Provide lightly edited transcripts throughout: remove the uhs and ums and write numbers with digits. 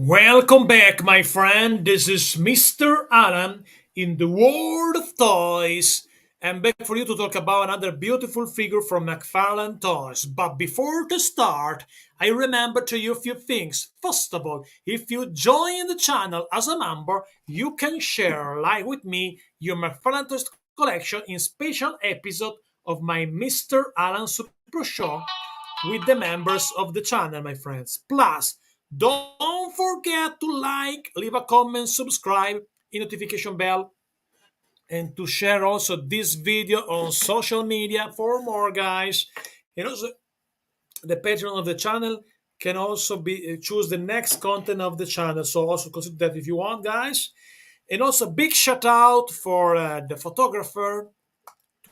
Welcome back, my friend. This is Mr. Alan in the world of toys. I'm back for you to talk about another beautiful figure from McFarlane Toys. But before to start, I remember to you a few things. First of all, if you join the channel as a member, you can share live with me your McFarlane Toys collection in special episode of my Mr. Alan Super Show with the members of the channel, my friends. Plus, don't forget to like, leave a comment, subscribe, hit notification bell, and to share also this video on social media for more guys. And also, the patron of the channel can also be choose the next content of the channel. So also consider that if you want, guys. And also, big shout out for the photographer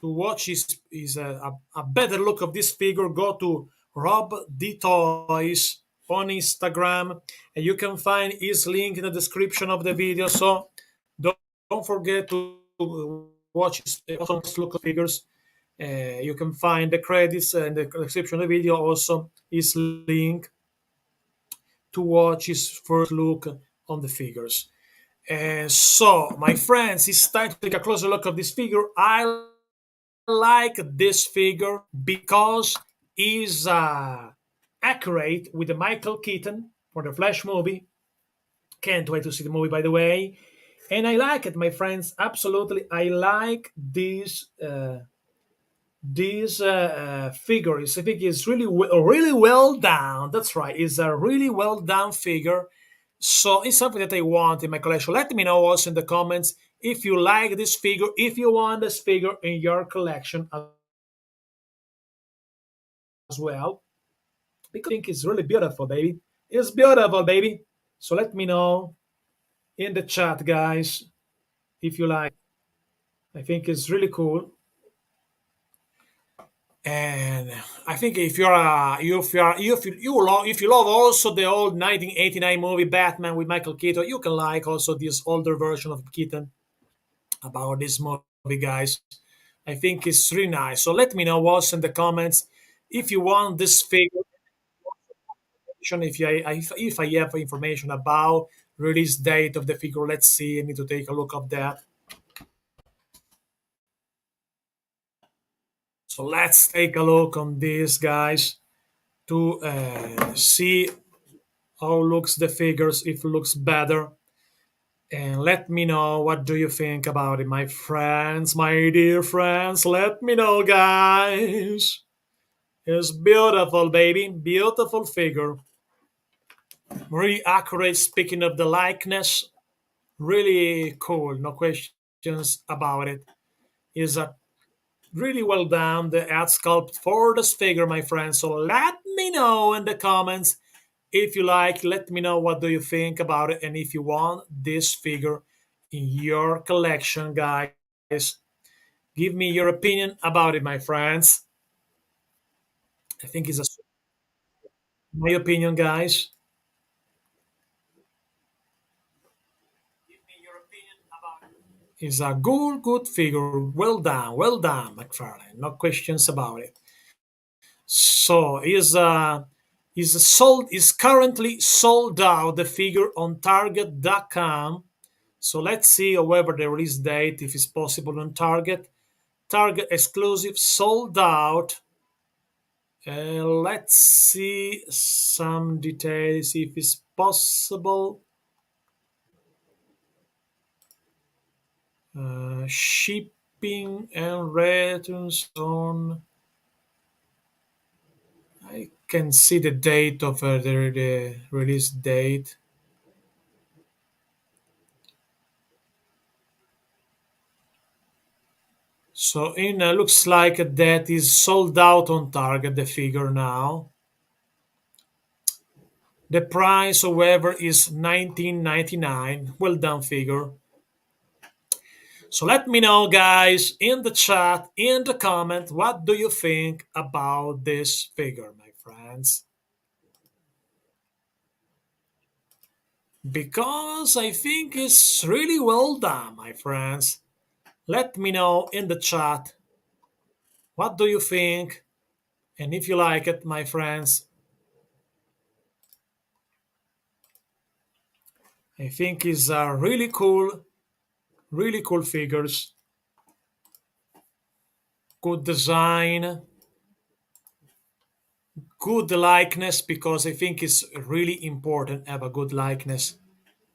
to watch a better look of this figure, go to Rob D Toys on Instagram, and you can find his link in the description of the video. So don't forget to watch his awesome look of figures. You can find the credits and the description of the video. Also, his link to watch his first look on the figures. So, my friends, it's time to take a closer look of this figure. I like this figure because it's accurate with the Michael Keaton for the Flash movie. Can't wait to see the movie, by the way. And I like it, my friends. Absolutely, I like this figure. I think it's really well done. That's right. It's a really well done figure. So it's something that I want in my collection. Let me know also in the comments if you like this figure, if you want this figure in your collection as well. Because I think it's really beautiful, baby. It's beautiful, baby. So let me know in the chat, guys, if you like. I think it's really cool. And I think if you love also the old 1989 movie Batman with Michael Keaton, you can like also this older version of Keaton about this movie, guys. I think it's really nice. So let me know what's in the comments if you want this figure. If I have information about release date of the figure. Let's see. I need to take a look of that. So let's take a look on this, guys, to see how looks the figures, if it looks better. And let me know what do you think about it, my friends, my dear friends. Let me know, guys. It's beautiful, baby. Beautiful figure. Really accurate. Speaking of the likeness, really cool. No questions about it. Is a really well done the ad sculpt for this figure, my friends. So let me know in the comments if you like. Let me know what do you think about it, and if you want this figure in your collection, guys. Give me your opinion about it, my friends. I think it's my opinion, guys. Give me your opinion about it. It's a good figure. Well done, McFarlane. No questions about it. So is currently sold out the figure on Target.com. So let's see, however, the release date if it's possible on Target. Target exclusive sold out. Let's see some details if it's possible. Shipping and returns on. I can see the date of the release date. So in looks like that is sold out on Target, the figure now. The price, however, is $19.99. Well done figure. So let me know, guys, in the chat, in the comment, what do you think about this figure, my friends? Because I think it's really well done, my friends. Let me know in the chat, what do you think? And if you like it, my friends. I think is really cool figures, good design, good likeness because I think it's really important to have a good likeness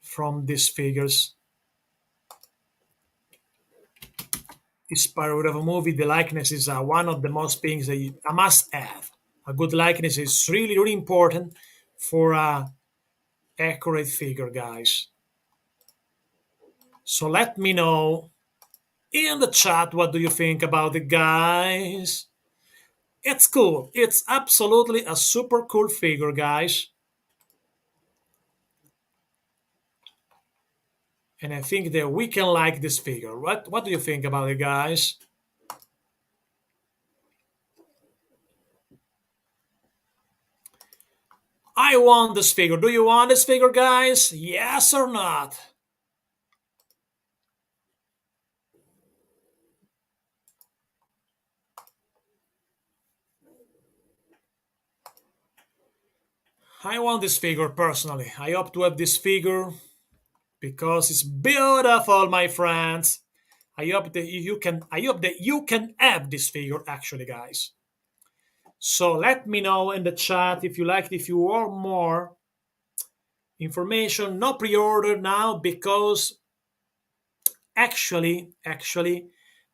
from these figures. This part of a movie, the likeness is one of the most things that a must have. A good likeness is really, really important for a accurate figure, guys. So let me know in the chat what do you think about it, guys. It's cool. It's absolutely a super cool figure, guys. And I think that we can like this figure. What do you think about it, guys? I want this figure. Do you want this figure, guys? Yes or not? I want this figure personally. I hope to have this figure because it's beautiful, my friends. I hope that you can have this figure actually, guys. So let me know in the chat if you liked, if you want more information. No pre-order now because actually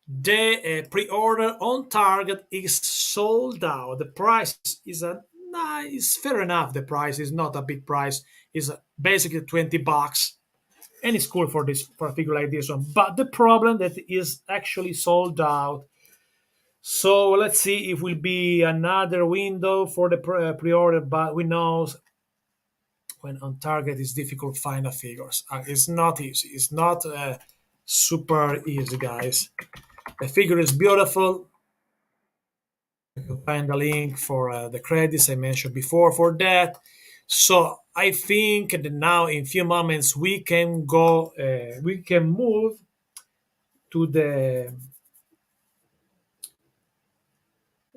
the pre-order on Target is sold out. The price is a nice, fair enough. The price is not a big price. It's basically $20, and it's cool for this for a figure like this one. But the problem that is actually sold out. So let's see if will be another window for the pre-order. But we know when on Target it's difficult to find the figures. It's not easy. It's not super easy, guys. The figure is beautiful. You can find the link for the credits I mentioned before for that. So I think that now in few moments we can move to the,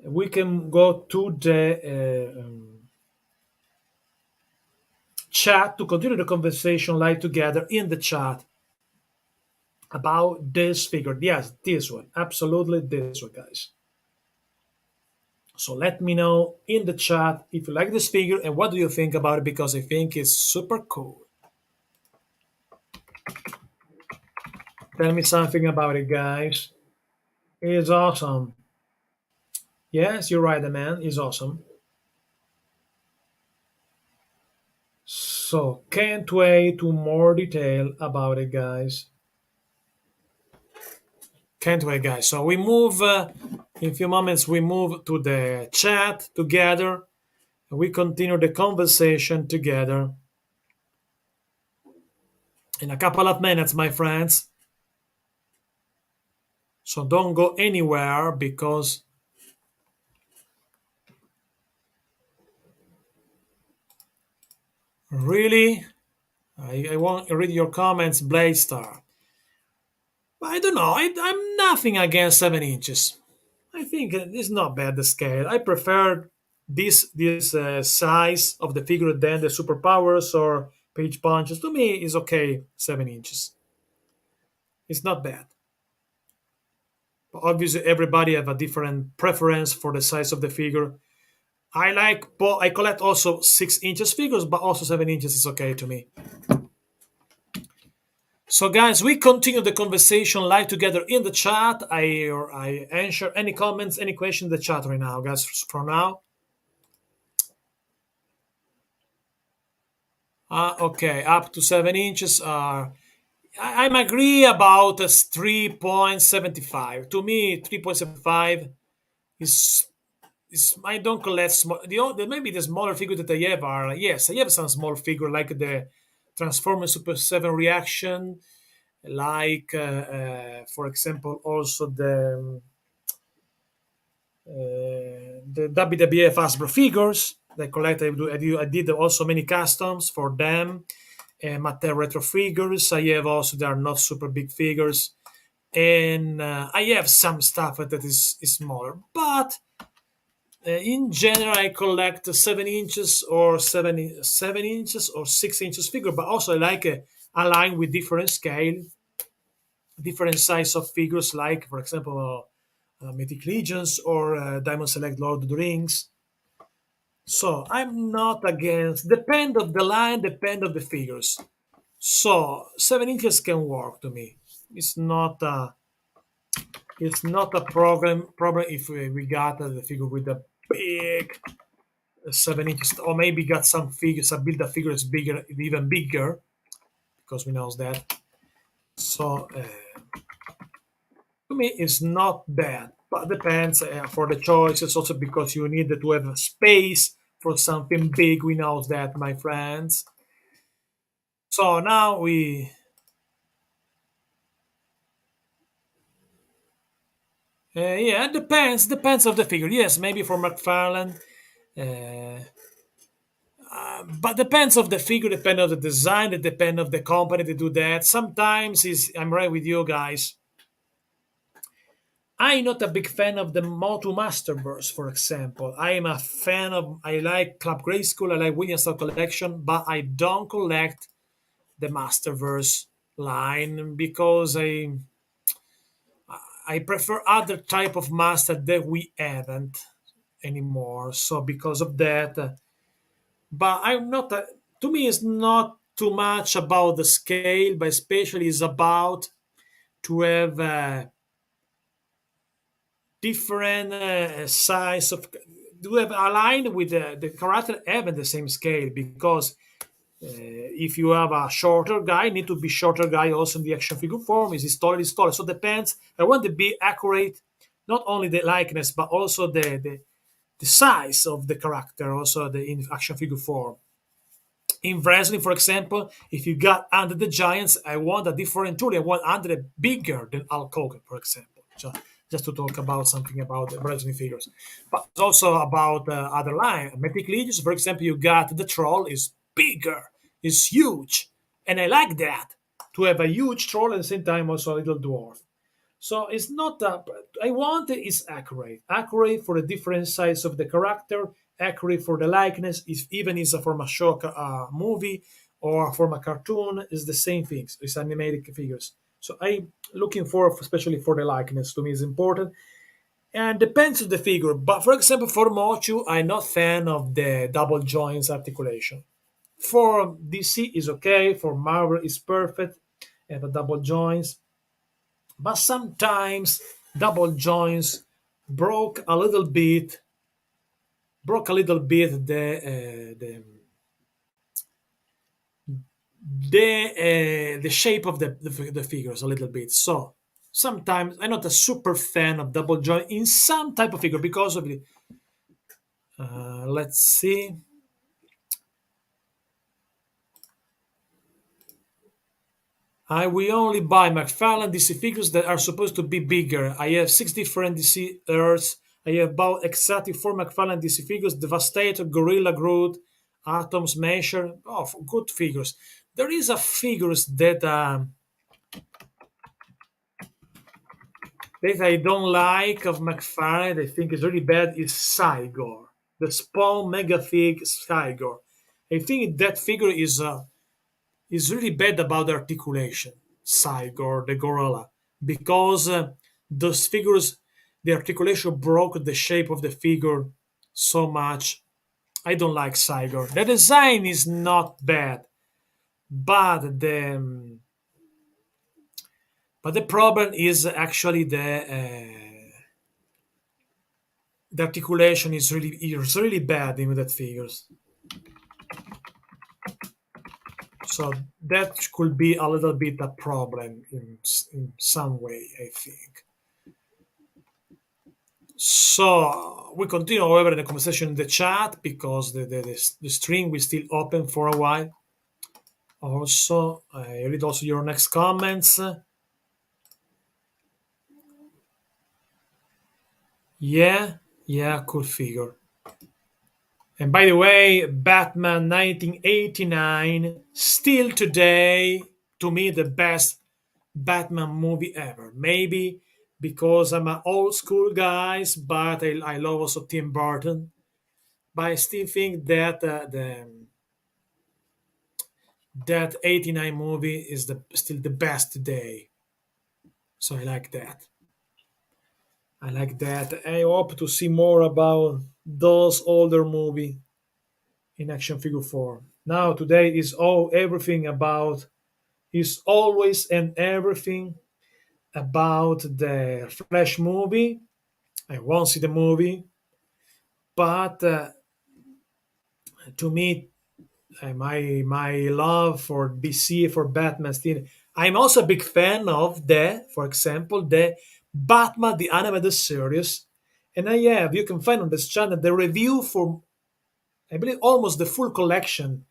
we can go to the chat to continue the conversation live together in the chat about this figure. Yes, this one, absolutely this one, guys. So let me know in the chat if you like this figure and what do you think about it because I think it's super cool. Tell me something about it, guys. It's awesome. Yes, you're right, the man is awesome. So can't wait to more detail about it, guys. Can't wait, guys. So we move in a few moments. We move to the chat together. We continue the conversation together in a couple of minutes, my friends. So don't go anywhere because really, I won't read your comments, Blade Star. I don't know. I'm nothing against 7 inches. I think it's not bad the scale. I prefer this size of the figure than the superpowers or page punches. To me, it's okay. 7 inches. It's not bad. But obviously, everybody have a different preference for the size of the figure. I like both. I collect also 6 inches figures, but also 7 inches is okay to me. So, guys, we continue the conversation live together in the chat. I answer any comments, any question in the chat right now, guys. For now, okay, up to 7 inches are. I'm agree about 3.75. To me, 3.75 is I don't collect small. Maybe the smaller figure that I have are yes, I have some small figure like the Transformers Super 7 reaction, like for example also the WWF Hasbro figures. The collect I did also many customs for them. Mattel retro figures. I have also they are not super big figures, and I have some stuff that is smaller, but in general, I collect 7 inches or 7 inches or 6 inches figure, but also I like aligned with different scale, different size of figures, like for example, Mythic Legions or Diamond Select Lord of the Rings. So I'm not against. Depend of the line, depend of the figures. So 7 inches can work to me. It's not a problem if we got the figure with a big 7 inches, or maybe got some figures. I build a figure is bigger, even bigger, because we know that. So to me, it's not bad, but depends for the choices. Also because you need to have a space for something big. We know that, my friends. So now yeah, depends of the figure. Yes, maybe for McFarlane, uh, but depends of the figure, depend of the design, it depend of the company to do that. Sometimes is I'm right with you guys. I'm not a big fan of the Motu Masterverse, for example. I am a fan of I like Club Grayskull, I like Williamstown Collection, but I don't collect the Masterverse line because I prefer other type of master that we haven't anymore. So because of that, but I'm not. To me, it's not too much about the scale, but especially it's about to have different size of. Do have aligned with the character having the same scale because if you have a shorter guy, need to be shorter guy also in the action figure form. Is taller, is taller. So depends. I want to be accurate, not only the likeness but also the size of the character, also the in action figure form. In wrestling, for example, if you got under the Giants, I want a different tool. I want under bigger than Hulk Hogan, for example. Just to talk about something about the wrestling figures, but it's also about other line. Mythic Legions, for example, you got the troll is bigger, is huge, and I like that to have a huge troll at the same time also a little dwarf. So it's not a, I want it is accurate. Accurate for the different size of the character, accurate for the likeness, if even is a from a show movie or from a cartoon, is the same things. It's animated figures. So I looking for especially for the likeness to me is important. And depends on the figure. But for example, for Mochu, I'm not fan of the double joints articulation. For DC is okay, for Marvel is perfect, have a double joints, but sometimes double joints broke a little bit the shape of the figures a little bit. So sometimes I'm not a super fan of double joint in some type of figure because of the let's see. I will only buy McFarlane DC figures that are supposed to be bigger. I have 6 different DC Earths. I have bought exactly 4 McFarlane DC figures: Devastator, Gorilla Groot, Atom Smasher. Oh, good figures. There is a figures that I don't like of McFarlane. I think is really bad. Is Cygor, the Spawn Mega Fig Cygor. I think that figure is really bad about the articulation, Cygor, the gorilla, because those figures, the articulation broke the shape of the figure so much. I don't like Cygor. The design is not bad, but the problem is actually the articulation is really bad in that figures. So that could be a little bit a problem in some way, I think. So we continue, however, the conversation in the chat because the stream will still open for a while. Also, I read also your next comments. Yeah, yeah, cool figure. And by the way, Batman 1989, still today, to me, the best Batman movie ever. Maybe because I'm an old school guys, but I love also Tim Burton. But I still think that that 89 movie is still the best today. So I like that. I like that. I hope to see more about those older movie in action figure form. Now today is all everything about is always and everything about the Flash movie. I won't see the movie, but to me, my love for DC for Batman still. I'm also a big fan of for example, the Batman the animated series, and you can find on this channel the review for I believe almost the full collection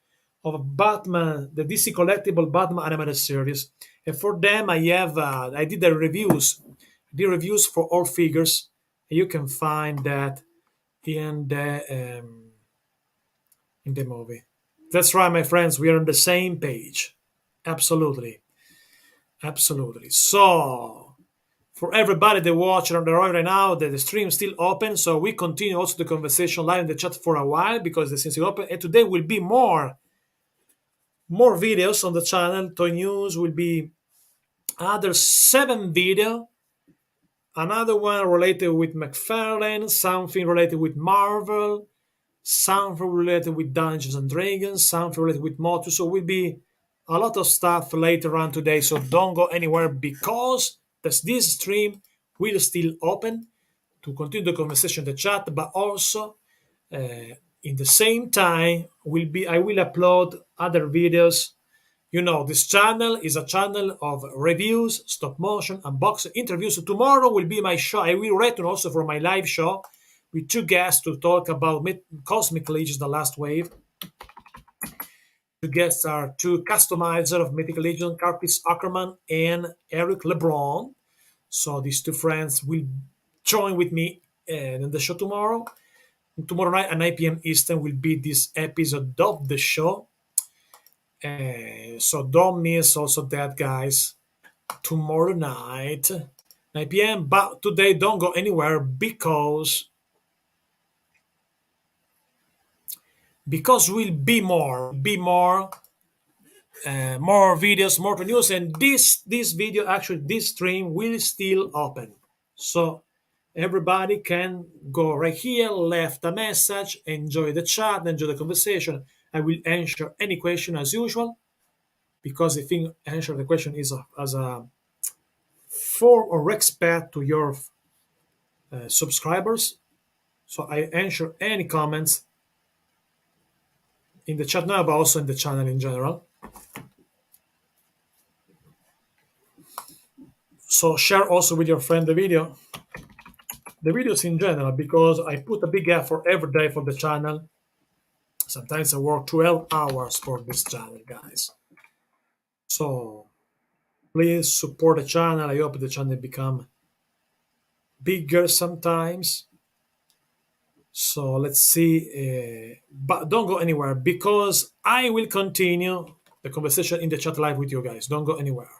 of Batman, the DC collectible Batman animated series. And for them, I did the reviews, for all figures. You can find that in the movie. That's right, my friends. We are on the same page. Absolutely, absolutely. So for everybody that watch on the road right now, the stream is still open. So we continue also the conversation live in the chat for a while because the stream is still open. And today will be more videos on the channel. Toy News will be other 7 video. Another one related with McFarlane, something related with Marvel, something related with Dungeons and Dragons, something related with Motu. So will be a lot of stuff later on today. So don't go anywhere because this stream will still open to continue the conversation in the chat, but also in the same time I will upload other videos. This channel is a channel of reviews, stop motion, unboxing, interviews. So tomorrow will be my show. I will return also for my live show with 2 guests to talk about Cosmic Legions, the last wave. 2 guests are 2 customizers of Mythical Legion, Curtis Ackerman and Eric LeBron. So these 2 friends will join with me in the show tomorrow. Tomorrow night at 9 p.m. Eastern will be this episode of the show. So don't miss also that, guys. Tomorrow night, 9 p.m. But today, don't go anywhere because will be more videos, more news, and this video actually this stream will still open. So everybody can go right here, left a message, enjoy the chat, enjoy the conversation. I will answer any question as usual because I think answer the question is as a form of respect to your subscribers. So I answer any comments in the chat now, but also in the channel in general. So share also with your friend the videos in general, because I put a big effort every day for the channel. Sometimes I work 12 hours for this channel, guys. So please support the channel. I hope the channel become bigger sometimes. So let's see. But don't go anywhere because I will continue the conversation in the chat live with you guys. Don't go anywhere.